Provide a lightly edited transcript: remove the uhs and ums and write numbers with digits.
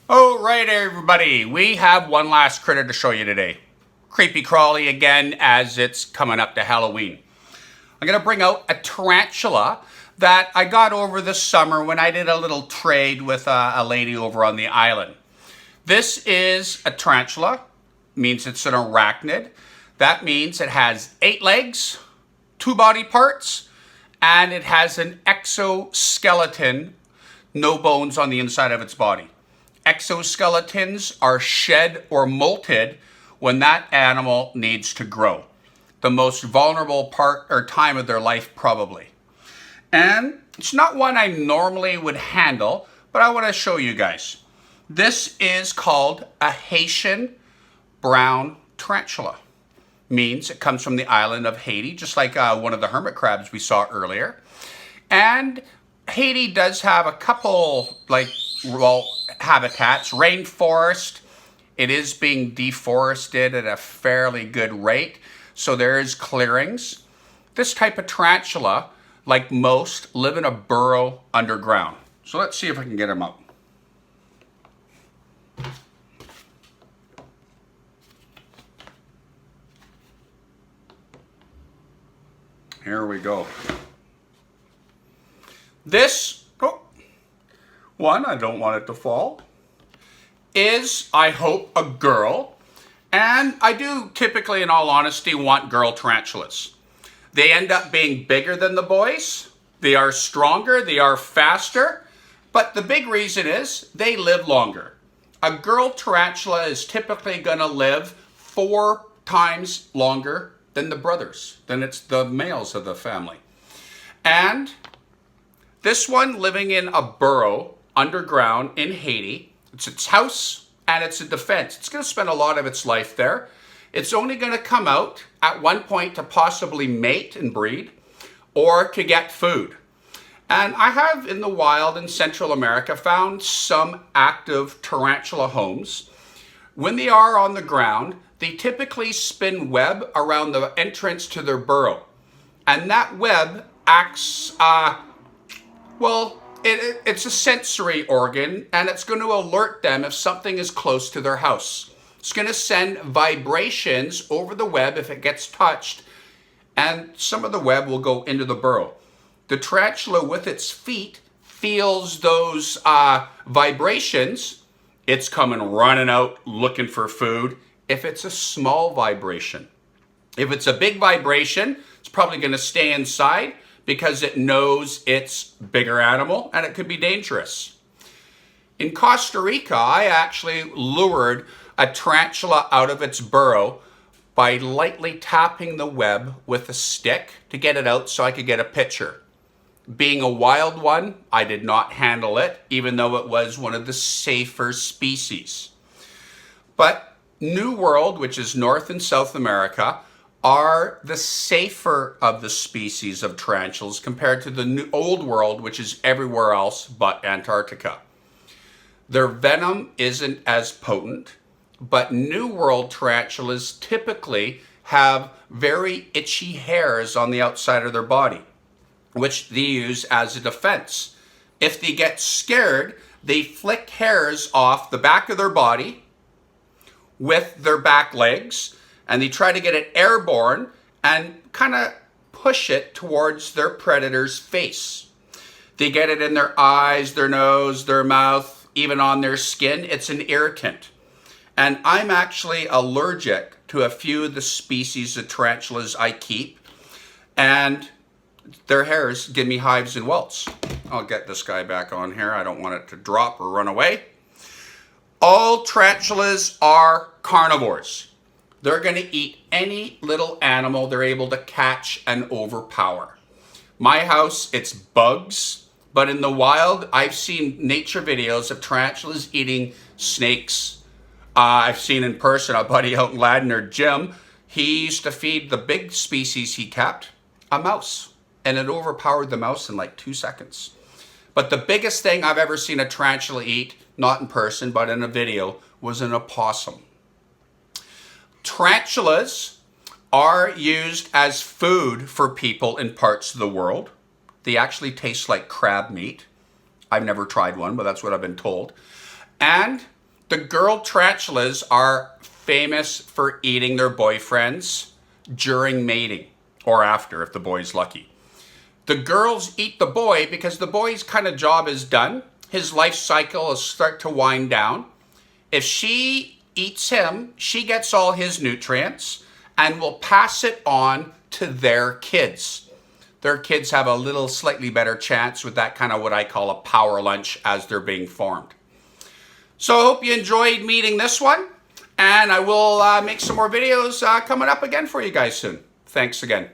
All right, everybody, we have one last critter to show you today. Creepy crawly again, as it's coming up to Halloween. I'm going to bring out a tarantula that I got over this summer when I did a little trade with a lady over on the island. This is a tarantula, means it's an arachnid. That means it has 8 legs, 2 body parts, and it has an exoskeleton, no bones on the inside of its body. Exoskeletons are shed or molted when that animal needs to grow. The most vulnerable part or time of their life, probably. And it's not one I normally would handle, but I want to show you guys. This is called a Haitian brown tarantula. Means it comes from the island of Haiti, just like one of the hermit crabs we saw earlier. And Haiti does have a couple, habitats. Rainforest, it is being deforested at a fairly good rate, so there is clearings. This type of tarantula, like most, live in a burrow underground. So let's see if I can get them out. Here we go. This one, I don't want it to fall, is, I hope, a girl. And I do typically, in all honesty, want girl tarantulas. They end up being bigger than the boys. They are stronger, they are faster, but the big reason is they live longer. A girl tarantula is typically going to live 4 times longer than the brothers, than it's the males of the family. And this one living in a burrow underground in Haiti. It's its house and it's a defense. It's going to spend a lot of its life there. It's only going to come out at one point to possibly mate and breed or to get food. And I have in the wild in Central America found some active tarantula homes. When they are on the ground, they typically spin web around the entrance to their burrow. And that web acts it's a sensory organ, and it's going to alert them if something is close to their house. It's going to send vibrations over the web if it gets touched, and some of the web will go into the burrow. The tarantula with its feet feels those vibrations. It's coming running out looking for food if it's a small vibration. If it's a big vibration, it's probably going to stay inside because it knows it's a bigger animal and it could be dangerous. In Costa Rica, I actually lured a tarantula out of its burrow by lightly tapping the web with a stick to get it out so I could get a picture. Being a wild one, I did not handle it, even though it was one of the safer species. But New World, which is North and South America, are the safer of the species of tarantulas compared to the New Old World, which is everywhere else but Antarctica. Their venom isn't as potent, but New World tarantulas typically have very itchy hairs on the outside of their body, which they use as a defense. If they get scared, they flick hairs off the back of their body with their back legs, and they try to get it airborne and kind of push it towards their predator's face. They get it in their eyes, their nose, their mouth, even on their skin. It's an irritant. And I'm actually allergic to a few of the species of tarantulas I keep, and their hairs give me hives and welts. I'll get this guy back on here. I don't want it to drop or run away. All tarantulas are carnivores. They're going to eat any little animal they're able to catch and overpower. My house, it's bugs, but in the wild, I've seen nature videos of tarantulas eating snakes. I've seen in person a buddy out in Ladner, Jim. He used to feed the big species he kept a mouse, and it overpowered the mouse in like 2 seconds. But the biggest thing I've ever seen a tarantula eat, not in person, but in a video, was an opossum. Tarantulas are used as food for people in parts of the world. They actually taste like crab meat. I've never tried one, but that's what I've been told. And The girl tarantulas are famous for eating their boyfriends during mating or after if the boy's lucky. The girls eat the boy because the boy's kind of job is done. His life cycle will start to wind down. If she eats him, she gets all his nutrients and will pass it on to their kids. Their kids have a little slightly better chance with that kind of what I call a power lunch as they're being formed. So I hope you enjoyed meeting this one, and I will make some more videos coming up again for you guys soon. Thanks again.